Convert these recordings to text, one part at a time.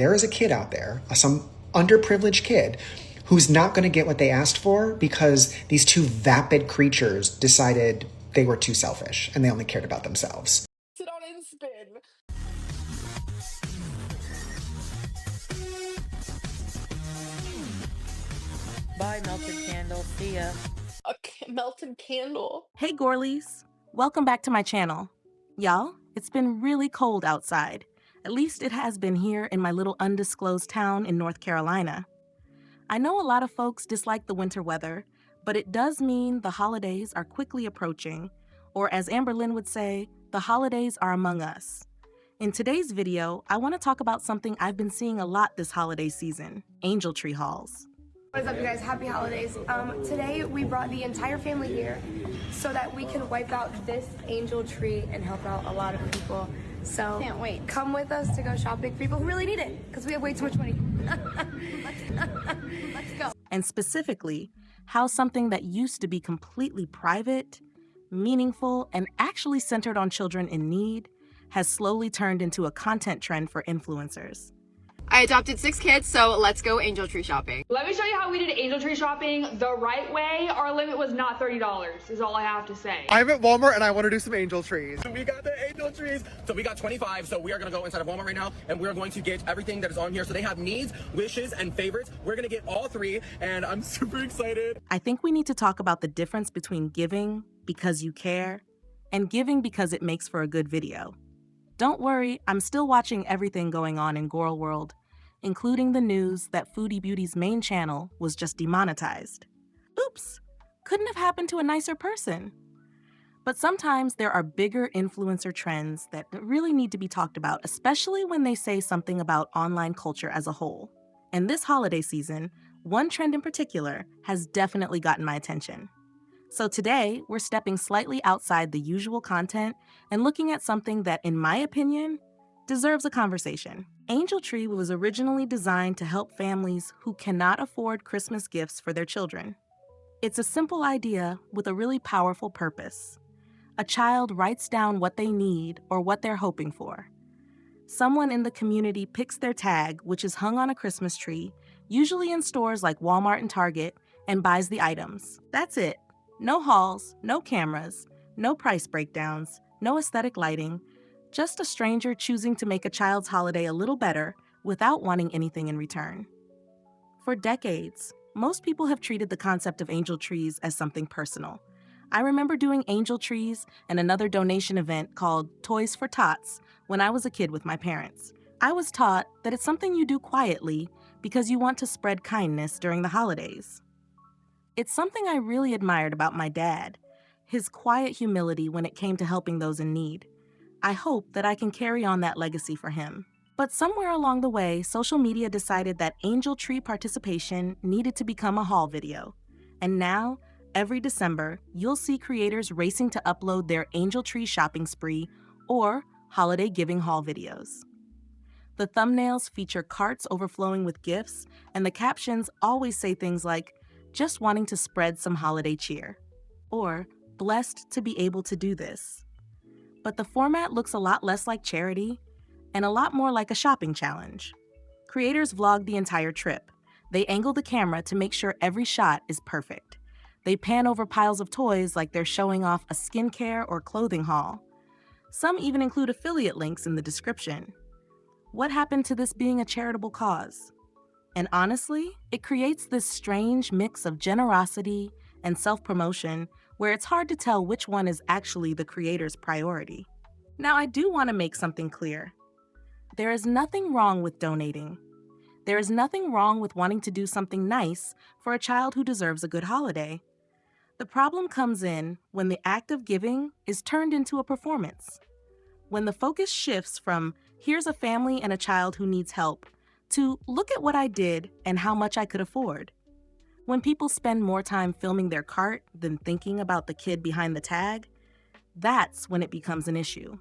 There is a kid out there, some underprivileged kid, who's not going to get what they asked for because these two vapid creatures decided they were too selfish and they only cared about themselves. Sit on and spin. Bye, melted candle. See ya. A melted candle. Hey Gorlies, welcome back to my channel. Y'all, it's been really cold outside. At least it has been here in my little undisclosed town in North Carolina. I know a lot of folks dislike the winter weather, but it does mean the holidays are quickly approaching, or as Amber Lynn would say, the holidays are among us. In today's video, I want to talk about something I've been seeing a lot this holiday season, angel tree hauls. What is up, you guys? Happy holidays. Today we brought the entire family here so that we can wipe out this angel tree and help out a lot of people. So can't wait. Come with us to go shopping for people who really need it because we have way too much money. Let's go. And specifically, how something that used to be completely private, meaningful, and actually centered on children in need has slowly turned into a content trend for influencers. I adopted 6 kids, so let's go angel tree shopping. Let me show you how we did angel tree shopping the right way. Our limit was not $30, is all I have to say. I'm at Walmart and I want to do some angel trees. We got the angel trees. So we got 25. So we are going to go inside of Walmart right now and we're going to get everything that is on here. So they have needs, wishes, and favorites. We're going to get all 3 and I'm super excited. I think we need to talk about the difference between giving because you care and giving because it makes for a good video. Don't worry, I'm still watching everything going on in Girl World, including the news that Foodie Beauty's main channel was just demonetized. Oops, couldn't have happened to a nicer person. But sometimes there are bigger influencer trends that really need to be talked about, especially when they say something about online culture as a whole. And this holiday season, one trend in particular has definitely gotten my attention. So today, we're stepping slightly outside the usual content and looking at something that, in my opinion, deserves a conversation. Angel Tree was originally designed to help families who cannot afford Christmas gifts for their children. It's a simple idea with a really powerful purpose. A child writes down what they need or what they're hoping for. Someone in the community picks their tag, which is hung on a Christmas tree, usually in stores like Walmart and Target, and buys the items. That's it. No hauls, no cameras, no price breakdowns, no aesthetic lighting, just a stranger choosing to make a child's holiday a little better without wanting anything in return. For decades, most people have treated the concept of angel trees as something personal. I remember doing angel trees and another donation event called Toys for Tots when I was a kid with my parents. I was taught that it's something you do quietly because you want to spread kindness during the holidays. It's something I really admired about my dad, his quiet humility when it came to helping those in need. I hope that I can carry on that legacy for him. But somewhere along the way, social media decided that angel tree participation needed to become a haul video. And now, every December, you'll see creators racing to upload their angel tree shopping spree or holiday giving haul videos. The thumbnails feature carts overflowing with gifts, and the captions always say things like, "Just wanting to spread some holiday cheer," or "Blessed to be able to do this." But the format looks a lot less like charity and a lot more like a shopping challenge. Creators vlog the entire trip. They angle the camera to make sure every shot is perfect. They pan over piles of toys like they're showing off a skincare or clothing haul. Some even include affiliate links in the description. What happened to this being a charitable cause? And honestly, it creates this strange mix of generosity and self-promotion where it's hard to tell which one is actually the creator's priority. Now, I do want to make something clear. There is nothing wrong with donating. There is nothing wrong with wanting to do something nice for a child who deserves a good holiday. The problem comes in when the act of giving is turned into a performance. When the focus shifts from, here's a family and a child who needs help, to look at what I did and how much I could afford. When people spend more time filming their cart than thinking about the kid behind the tag, that's when it becomes an issue.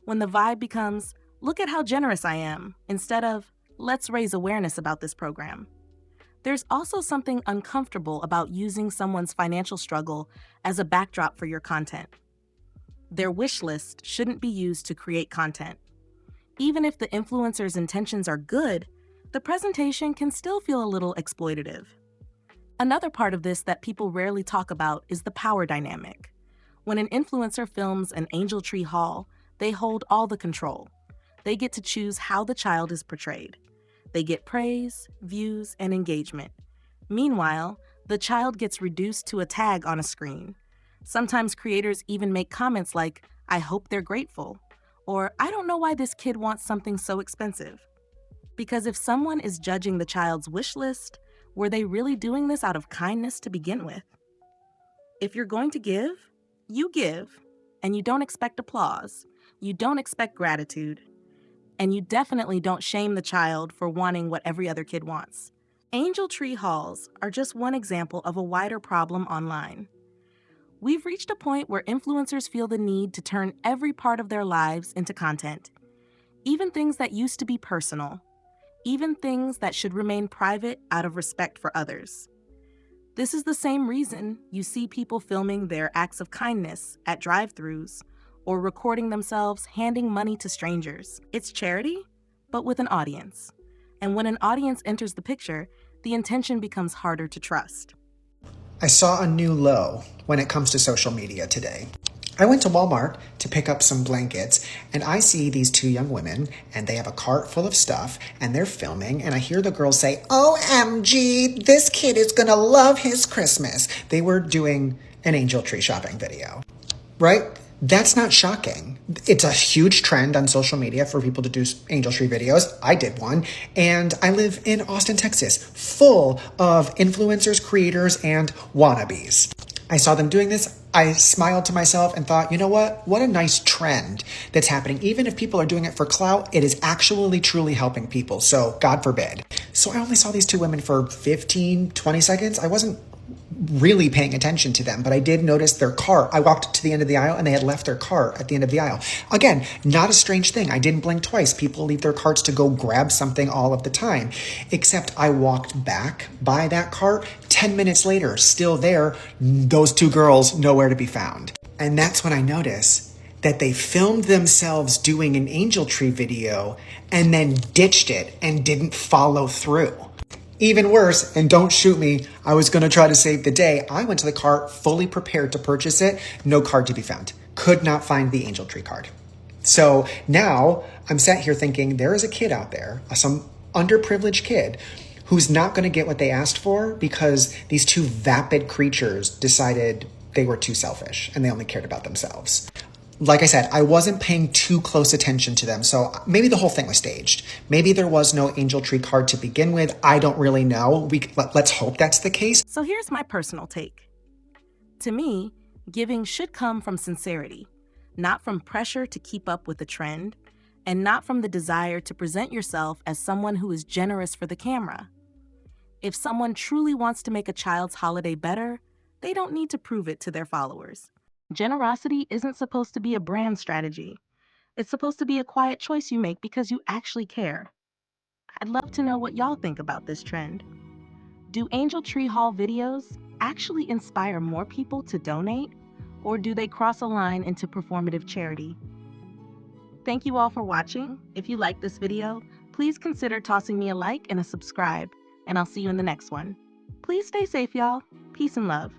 When the vibe becomes, look at how generous I am, instead of, let's raise awareness about this program. There's also something uncomfortable about using someone's financial struggle as a backdrop for your content. Their wish list shouldn't be used to create content. Even if the influencer's intentions are good, the presentation can still feel a little exploitative. Another part of this that people rarely talk about is the power dynamic. When an influencer films an angel tree haul, they hold all the control. They get to choose how the child is portrayed. They get praise, views, and engagement. Meanwhile, the child gets reduced to a tag on a screen. Sometimes creators even make comments like, "I hope they're grateful," or "I don't know why this kid wants something so expensive." Because if someone is judging the child's wish list, were they really doing this out of kindness to begin with? If you're going to give, and you don't expect applause, you don't expect gratitude, and you definitely don't shame the child for wanting what every other kid wants. Angel tree hauls are just one example of a wider problem online. We've reached a point where influencers feel the need to turn every part of their lives into content, even things that used to be personal, even things that should remain private out of respect for others. This is the same reason you see people filming their acts of kindness at drive-thrus or recording themselves handing money to strangers. It's charity, but with an audience. And when an audience enters the picture, the intention becomes harder to trust. I saw a new low when it comes to social media today. I went to Walmart to pick up some blankets, and I see these two young women, and they have a cart full of stuff, and they're filming, and I hear the girls say, "OMG, this kid is gonna love his Christmas." They were doing an angel tree shopping video, right? That's not shocking. It's a huge trend on social media for people to do angel tree videos. I did one, and I live in Austin, Texas, full of influencers, creators, and wannabes. I saw them doing this. I smiled to myself and thought, you know what? What a nice trend that's happening. Even if people are doing it for clout, it is actually truly helping people. So God forbid. So I only saw these two women for 15, 20 seconds. I wasn't really paying attention to them, but I did notice their cart. I walked to the end of the aisle and they had left their cart at the end of the aisle. Again, not a strange thing. I didn't blink twice. People leave their carts to go grab something all of the time, except I walked back by that cart 10 minutes later, still there, those two girls nowhere to be found. And that's when I noticed that they filmed themselves doing an angel tree video and then ditched it and didn't follow through. Even worse, and don't shoot me, I was going to try to save the day. I went to the cart fully prepared to purchase it. No card to be found. Could not find the angel tree card. So now I'm sat here thinking there is a kid out there, some underprivileged kid, who's not going to get what they asked for because these two vapid creatures decided they were too selfish and they only cared about themselves. Like I said, I wasn't paying too close attention to them, so maybe the whole thing was staged. Maybe there was no angel tree card to begin with. I don't really know. Let's hope that's the case. So here's my personal take. To me, giving should come from sincerity, not from pressure to keep up with the trend, and not from the desire to present yourself as someone who is generous for the camera. If someone truly wants to make a child's holiday better, they don't need to prove it to their followers. Generosity isn't supposed to be a brand strategy. It's supposed to be a quiet choice you make because you actually care. I'd love to know what y'all think about this trend. Do angel tree haul videos actually inspire more people to donate, or do they cross a line into performative charity? Thank you all for watching. If you liked this video, please consider tossing me a like and a subscribe, and I'll see you in the next one. Please stay safe, y'all. Peace and love.